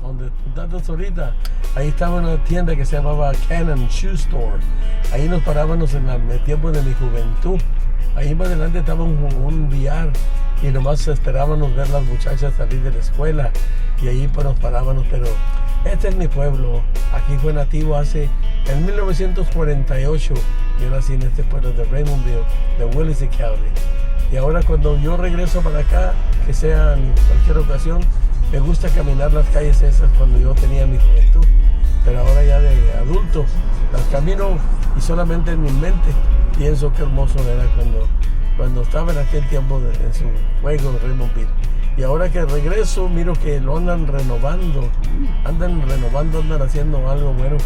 Donde datos ahorita, ahí estaba una tienda que se llamaba Cannon Shoe Store. Ahí nos parábamos en el tiempo de mi juventud. Ahí más adelante estaba un billar y nomás esperábamos ver las muchachas salir de la escuela y ahí pues nos parábamos. Pero este es mi pueblo. Aquí fue nativo en 1948. Yo nací en este pueblo de Raymondville, de Willis County. Y ahora cuando yo regreso para acá, que sea en cualquier ocasión, me gusta caminar las calles esas cuando yo tenía mi juventud, pero ahora ya de adulto las camino y solamente en mi mente pienso qué hermoso era cuando estaba en aquel tiempo en su juego de Raymondville. Y ahora que regreso miro que lo andan renovando, andan haciendo algo bueno.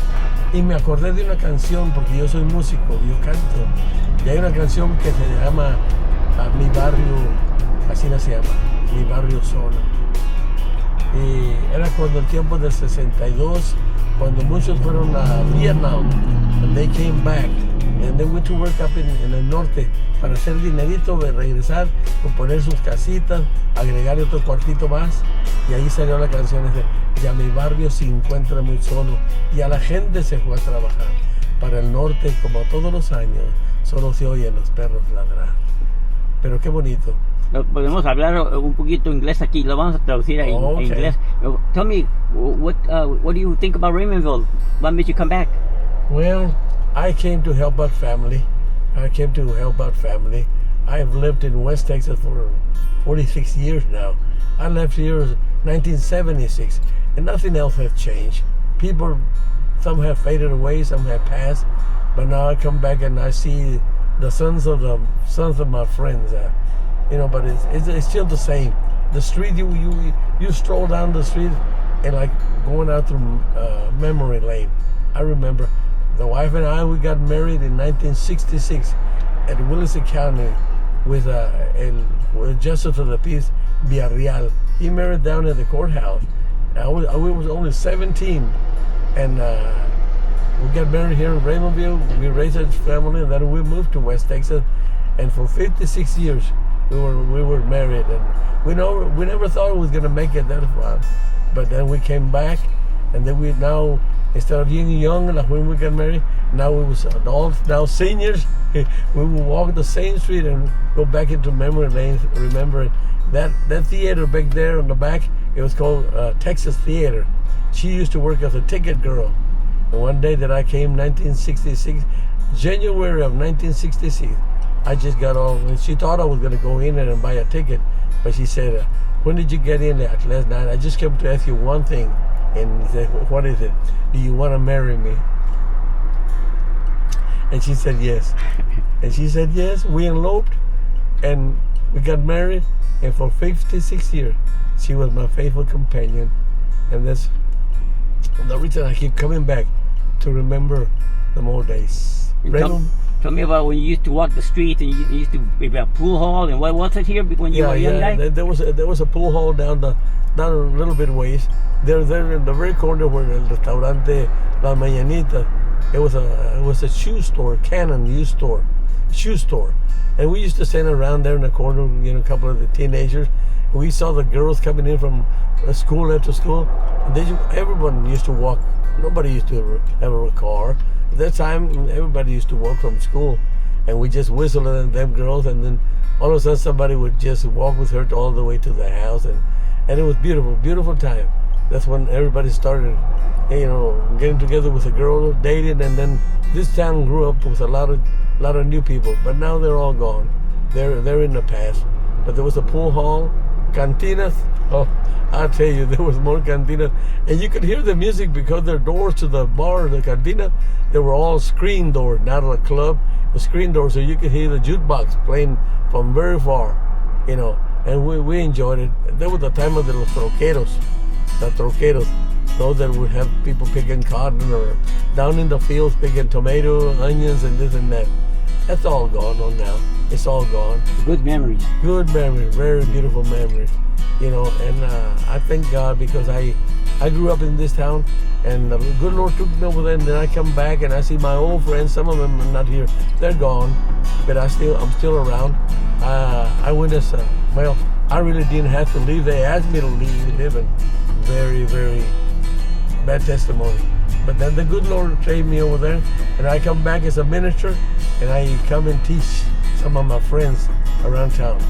Y me acordé de una canción, porque yo soy músico, yo canto, y hay una canción que se llama Mi Barrio, así se llama, Mi Barrio Solo. Y era cuando el tiempo del 62, cuando muchos fueron a Vietnam, and they came back, and they went to work up en el norte para hacer dinerito, de regresar, poner sus casitas, agregar otro cuartito más, y ahí salió la canción esa, ya mi barrio se encuentra muy solo, y a la gente se fue a trabajar. Para el norte, como todos los años, solo se oyen los perros ladrar. Pero qué bonito. Podemos hablar un poquito inglés aquí, lo vamos a traducir en inglés. Tell me, what do you think about Raymondville? What made you come back? Well, I came to help out family. I've lived in West Texas for 46 years now. I left here in 1976, and nothing else has changed. People, some have faded away, some have passed, but now I come back and I see the sons of my friends. But it's still the same. The street, you stroll down the street and like going out through memory lane. I remember the wife and I, we got married in 1966 at Willis County with Justice of the Peace Villarreal. He married down at the courthouse. I was only 17, and we got married here in Raymondville. We raised a family, and then we moved to West Texas, and for 56 years. We were married, and we never thought we was gonna make it that far, but then we came back, and then we now, instead of being young like when we got married, now we was adults, now seniors. We would walk the same street and go back into memory lane, remembering that theater back there on the back. It was called Texas Theater. She used to work as a ticket girl, and one day that I came, 1966, January of 1966. I just got on, and she thought I was going to go in there and buy a ticket, but she said, when did you get in there last night? I just came to ask you one thing. And he said, what is it? Do you want to marry me? And she said yes. And she said yes. We eloped, and we got married, and for 56 years, she was my faithful companion. And that's the reason I keep coming back, to remember the old days. Tell me about when you used to walk the street and you used to be a pool hall, and what was it here when you were a young guy? There was a pool hall down a little bit ways. There in the very corner where el restaurante La Mañanita. It was a shoe store, Cannon shoe store, and we used to stand around there in the corner, a couple of the teenagers. We saw the girls coming in from school after school. Everyone used to walk. Nobody used to have a car. At that time, everybody used to walk from school, and we just whistled at them girls, and then all of a sudden somebody would just walk with her all the way to the house, and it was beautiful time. That's when everybody started, getting together with a girl, dating, and then this town grew up with a lot of new people. But now they're all gone. They're in the past. But there was a pool hall, cantinas. Oh, I'll tell you, there was more cantinas, and you could hear the music because their doors to the bar, the cantina, they were all screen doors, not a club. the screen door so you could hear the jukebox playing from very far, you know. And we enjoyed it. There was the time of the troqueros, those that would have people picking cotton or down in the fields picking tomato, onions, and this and that. That's all gone on now. It's all gone. Good memories. Good memories, very beautiful memories, you know. And I thank God because I grew up in this town, and the good Lord took me over there. And then I come back and I see my old friends. Some of them are not here; they're gone, but I'm still around. I went as well. I really didn't have to leave. They asked me to leave, and very, very bad testimony. But then the good Lord saved me over there, and I come back as a minister, and I come and teach some of my friends around town.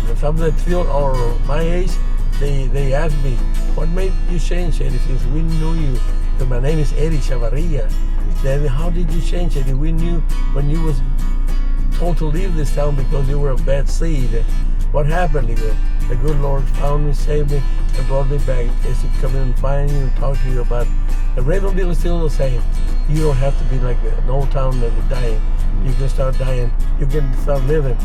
And some that still are my age, they ask me, what made you change, Eddie? Since we knew you, and my name is Eddie Chavarria. Then how did you change, Eddie? We knew when you was told to leave this town because you were a bad seed. What happened? The good Lord found me, saved me, and brought me back. Is to come in and find you and talk to you about the Raymondville is still the same. You don't have to be like an old town that is dying. You can start dying. You can start living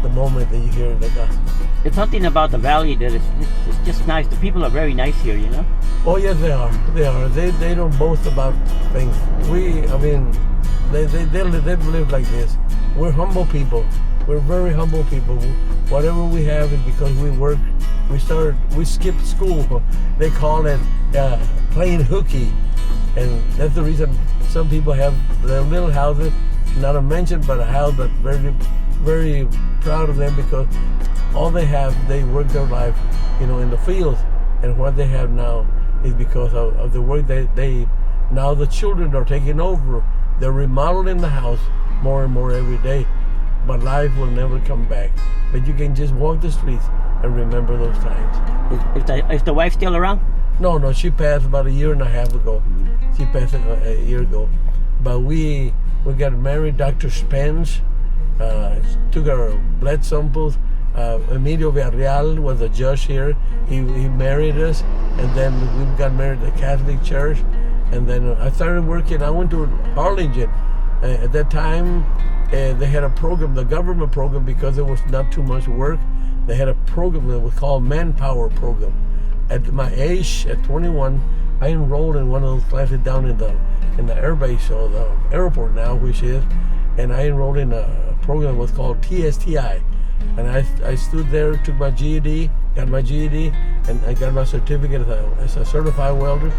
the moment that you hear the gospel. It's something about the valley that it's just nice. The people are very nice here, you know. Oh yes, they are. They are. They don't boast about things. They live like this. We're humble people. We're very humble people. Whatever we have is because we work. We skipped school. They call it playing hooky, and that's the reason some people have their little houses. Not a mention, but a house, but very, very proud of them because all they have, they work their life, you know, in the fields, and what they have now is because of the work they now the children are taking over. They're remodeling the house more and more every day, but life will never come back. But you can just walk the streets and remember those times. Is the wife still around? No, she passed about a year and a half ago. She passed a year ago. But we got married. Dr. Spence took our blood samples. Emilio Villarreal was a judge here. He married us, and then we got married at the Catholic Church. And then I started working. I went to Harlingen. At that time, they had a program, the government program, because there was not too much work. They had a program that was called Manpower Program. At my age, at 21, I enrolled in one of those classes down in the air base or the airport now, which is, and I enrolled in a program that was called TSTI. And I stood there, took my GED, got my GED, and I got my certificate as a certified welder.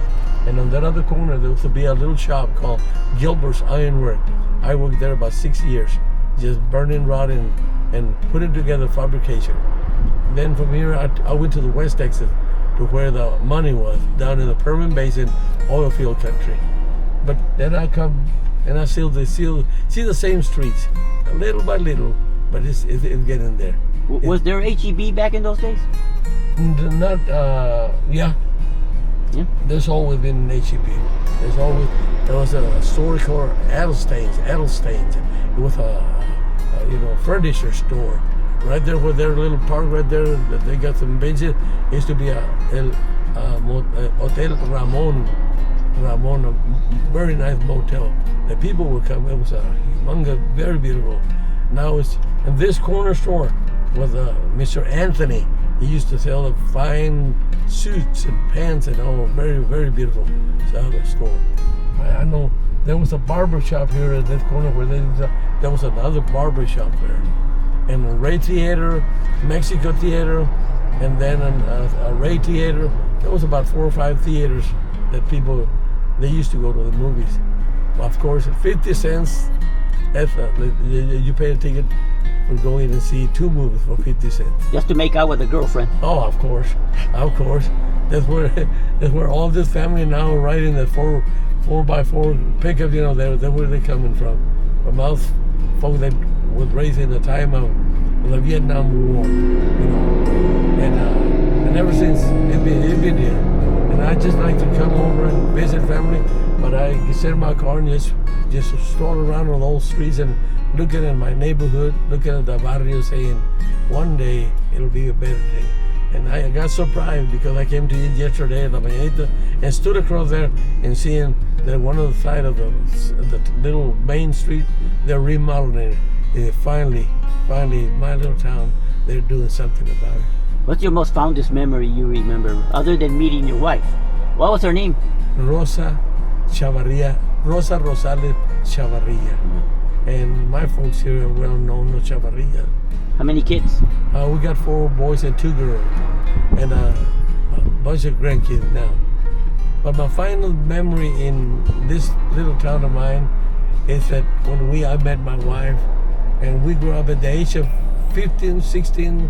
And on that other corner, there used to be a little shop called Gilbert's Ironwork. I worked there about 6 years, just burning rod and putting together fabrication. Then from here, I went to the West Texas, to where the money was, down in the Permian Basin, oil field country. But then I come and I see the same streets, little by little, but it's getting there. Was there HEB back in those days? Not, yeah. Yeah. There's always been an HEB. There was a store called Edelstein's. It was a furniture store. Right there where their little park right there, they got some benches. It used to be Hotel Ramon, a very nice motel. The people would come. It was a humongous, very beautiful. Now and this corner store was Mr. Anthony. He used to sell the fine suits and pants and all, very, very beautiful store. I know there was a barber shop here at this corner where there was another barber shop there. And a Ray Theater, Mexico Theater, and then a Ray Theater. There was about 4 or 5 theaters that they used to go to the movies. Well, of course, 50 cents, you pay a ticket for going and see 2 movies for 50 cents. Just to make out with a girlfriend. Oh, of course. That's where all this family now are riding the 4x4 pickup. You know, that's where they're coming from. From us folks that was raised in the time of the Vietnam War, you know, and ever since it been here. And I just like to come over and visit family, but I sit in my car and just stroll around on those streets and looking at my neighborhood, looking at the barrio, saying, one day it'll be a better day. And I got surprised because I came to eat yesterday at La Mañanita and stood across there and seeing that one of the side of the little main street, they're remodeling it. Finally, my little town, they're doing something about it. What's your most fondest memory you remember, other than meeting your wife? What was her name? Rosa Chavarria, Rosa Rosales Chavarria. And my folks here are well known as Chavarria. How many kids? We got 4 boys and 2 girls, and a bunch of grandkids now. But my final memory in this little town of mine is that when I met my wife, and we grew up at the age of 15, 16,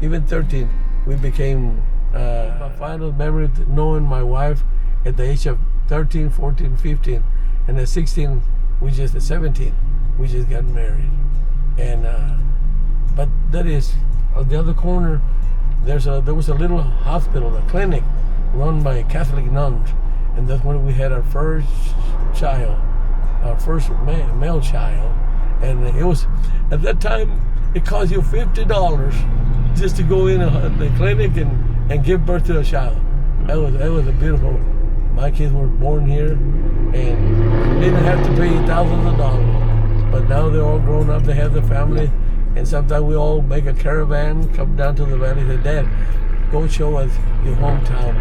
even 13, we became, my final memory knowing my wife at the age of 13, 14, 15, and at 16, at 17, we just got married. And, but that is, on the other corner, there was a little hospital, a clinic, run by Catholic nuns, and that's when we had our first child, our first male child. And it was, at that time, it cost you $50 just to go in the clinic and give birth to a child. That was a beautiful. My kids were born here and didn't have to pay thousands of dollars. But now they're all grown up, they have their family, and sometimes we all make a caravan, come down to the valley and say, Dad, go show us your hometown,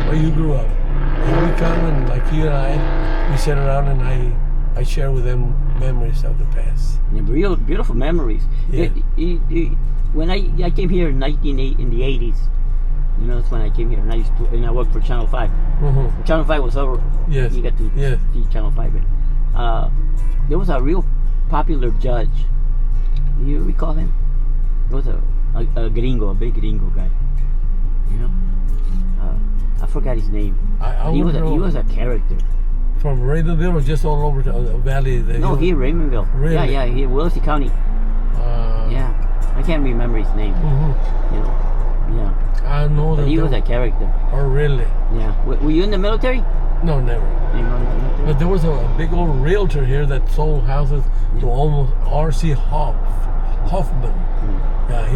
where you grew up. And we come and like you and I, we sit around and I share with them memories of the past. Real beautiful memories. Yeah. When I came here in the 80s, you know, that's when I came here, and I worked for Channel 5. Mm-hmm. Channel 5 was over. Yes. You got to see Channel 5. There was a real popular judge. You recall him? There was a gringo, a big gringo guy. You know, I forgot his name. He was a character. From Raymondville or just all over the valley? No, here Raymondville. Really? Yeah, here Willoughby County. Yeah, I can't remember his name. Mm-hmm. You know, yeah. I know that. But he was a character. Oh, really? Yeah. Were you in the military? No, never. You know, in the military? But there was a big old realtor here that sold houses to almost R.C. Hoffman. Yeah,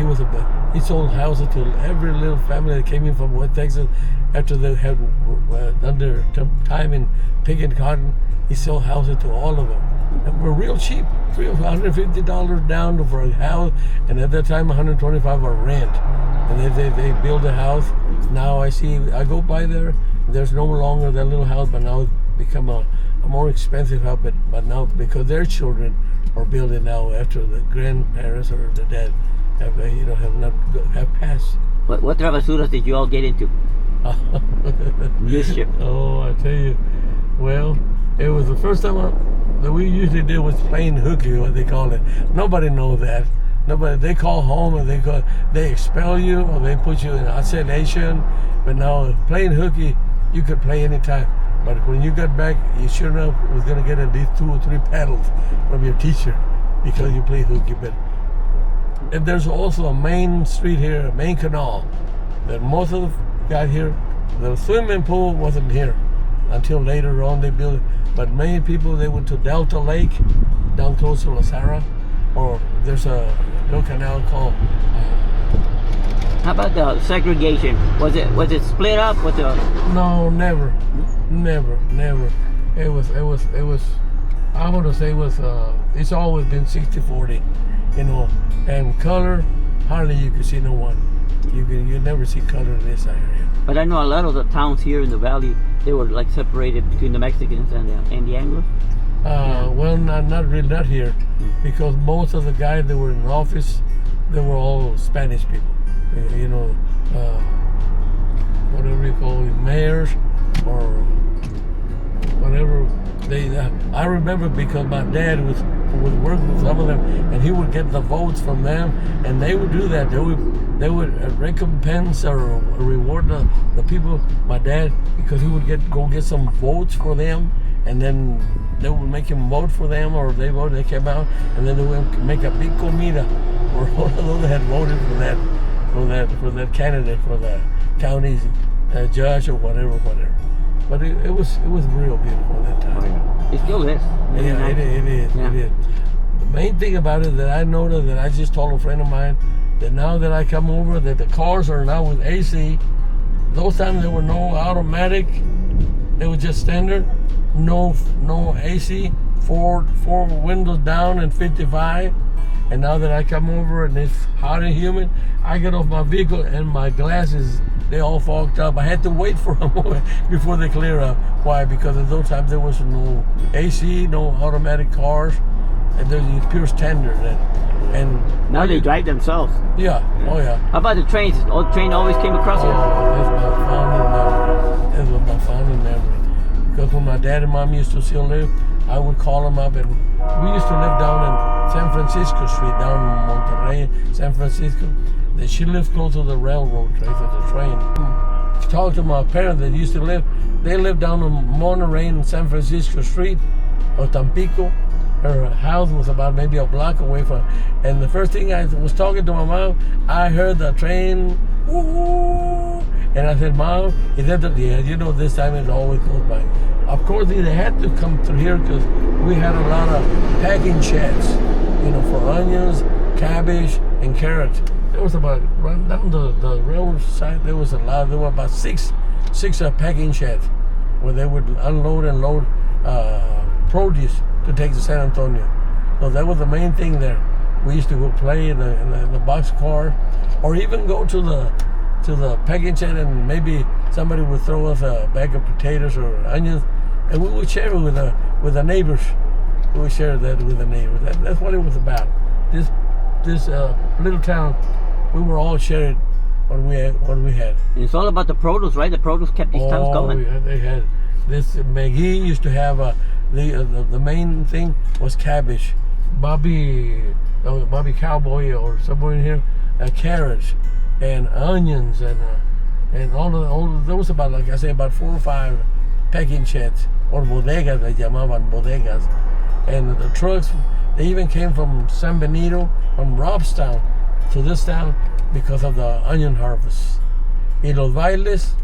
he sold houses to every little family that came in from West Texas after they had done their time in picking cotton. He sold houses to all of them. And were real cheap, $150 down for a house, and at that time $125 a rent. And they build a house. Now I go by there. There's no longer that little house, but now it's become a more expensive house. But now because their children are building now after the grandparents or the dad have passed. What travesuras did you all get into? Mischief. Oh, I tell you, well, it was the first time that we usually did was playing hooky, what they call it. Nobody knows that. Nobody. They call home and they expel you or they put you in isolation. But now playing hooky, you could play anytime. But when you got back, you sure enough was gonna get at least 2 or 3 paddles from your teacher because you play hooky. But and there's also a main street here, a main canal, that most of the guys here, the swimming pool wasn't here until later on they built it. But many people, they went to Delta Lake, down close to La Sarah, or there's a little canal called. How about the segregation? Was it split up with the? No, never. It was. I want to say it was. It's always been 60-40, you know. And color, hardly you can see no one. You never see color in this area. But I know a lot of the towns here in the valley, they were like separated between the Mexicans and the Anglos. Well, not really, not here, because most of the guys that were in office, they were all Spanish people. You know, whatever you call it, mayors or whatever. I remember because my dad was working with some of them, and he would get the votes from them, and they would do that. They would recompense or reward the people, my dad, because he would go get some votes for them, and then they would make him vote for them, or they came out, and then they would make a big comida where all of those that had voted for that candidate for the county's judge or whatever. But it was real beautiful at that time. Oh, yeah. It still is. Yeah, nice. it is. Yeah. It is. The main thing about it that I noticed, that I just told a friend of mine that now that I come over, that the cars are now with AC. Those times there were no automatic. They were just standard. No AC. Four windows down and 55. And now that I come over and it's hot and humid, I get off my vehicle and my glasses, they all fogged up. I had to wait for a moment before they clear up. Why? Because at those times there was no AC, no automatic cars, and there's pure standard. And now they drive themselves. Yeah. Oh yeah. How about the trains? The train always came across here. That's my fondest memory. That's what my fondest memory. Because when my dad and mom used to still live, I would call them up, and we used to live down in San Francisco Street, down in Monterrey, San Francisco. She lived close to the railroad, right, to the train. Talked to my parents that used to live, they lived down in Monterrey in San Francisco Street, or Tampico. Her house was about maybe a block away from, and the first thing I was talking to my mom, I heard the train, woo, and I said, Mom, is that the, yeah, you know, this time it always goes by. Of course, they had to come through here because we had a lot of packing sheds, you know, for onions, cabbage, and carrots. There was about, right down the railroad side, there was a lot, there were about six packing sheds where they would unload and load produce to take to San Antonio. So that was the main thing there. We used to go play in the box car, or even go to the packing shed, and maybe somebody would throw us a bag of potatoes or onions, and we would share it with the neighbors. We would share that with the neighbors. That's what it was about. This little town, we were all sharing what we had. And it's all about the produce, right? The produce kept these towns going. Yeah, they had this. McGee used to have the main thing was cabbage. Bobby Cowboy or somewhere in here, carrots and onions and all there was about, like I say, about 4 or 5 packing sheds, or bodegas, they llamaban bodegas, and the trucks, they even came from San Benito, from Robstown to this town because of the onion harvest. Y los bailes,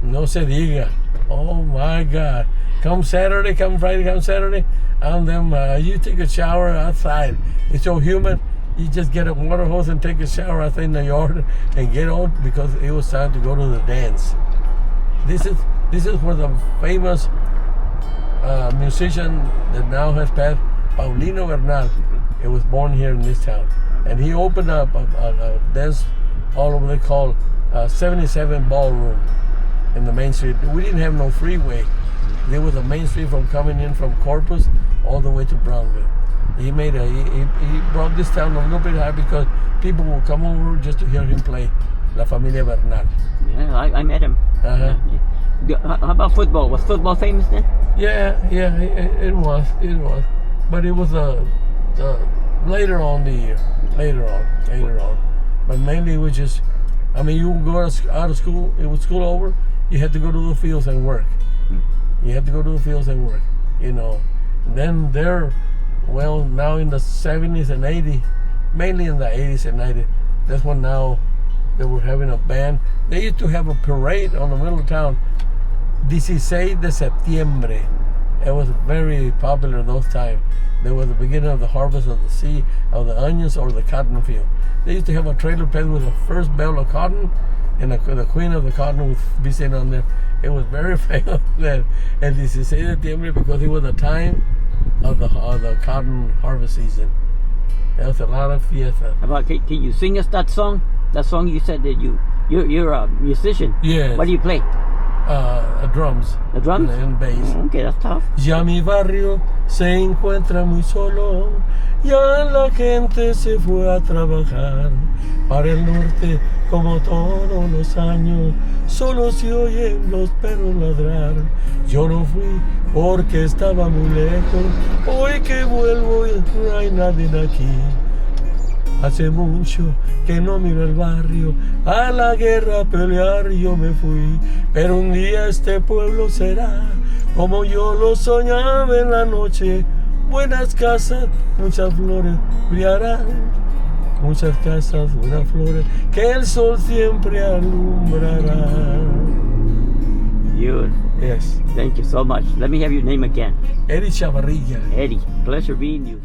no se diga. Oh my God. Come Saturday, come Friday, come Saturday, and then you take a shower outside. It's so humid, you just get a water hose and take a shower outside in the yard and get on, because it was time to go to the dance. This is where the famous musician that now has passed, Paulino Bernal, it was born here in this town. And he opened up a dance all over, they call 77 Ballroom in the main street. We didn't have no freeway. There was a main street from coming in from Corpus all the way to Brownville. He brought this town a little bit high because people would come over just to hear him play La Familia Bernal. Yeah, I met him. Uh-huh. Yeah. How about football? Was football famous then? Yeah, it was. But it was later on the year. Later on. But mainly it was just, I mean, you would go out of school, it was school over, you had to go to the fields and work. You had to go to the fields and work, you know. And then now in the 70s and 80s, mainly in the 80s and 90s, that's when now they were having a band. They used to have a parade on the middle of town, 16 de septiembre. It was very popular those times. There was the beginning of the harvest of the onions or the cotton field. They used to have a trailer paid with the first bale of cotton, and the queen of the cotton would be sitting on there. It was very famous then, and 16 de septiembre, because it was the time of the cotton harvest season. There was a lot of fiesta. Can you sing us that song? That song you said that you're a musician. Yes. What do you play? Drums. The drums? And bass. Okay, that's tough. Ya mi barrio se encuentra muy solo, ya la gente se fue a trabajar para el norte como todos los años, solo se oyen los perros ladrar. Yo no fui porque estaba muy lejos, hoy que vuelvo no hay nadie aquí. Hace mucho que no miro el barrio, a la guerra a pelear yo me fui, pero un día este pueblo será como yo lo soñaba en la noche. Buenas casas, muchas flores brillarán, muchas casas, buenas flores, que el sol siempre alumbrará. Beautiful. Yes. Thank you so much. Let me have your name again. Eddie Chavarria. Eddie, pleasure being you.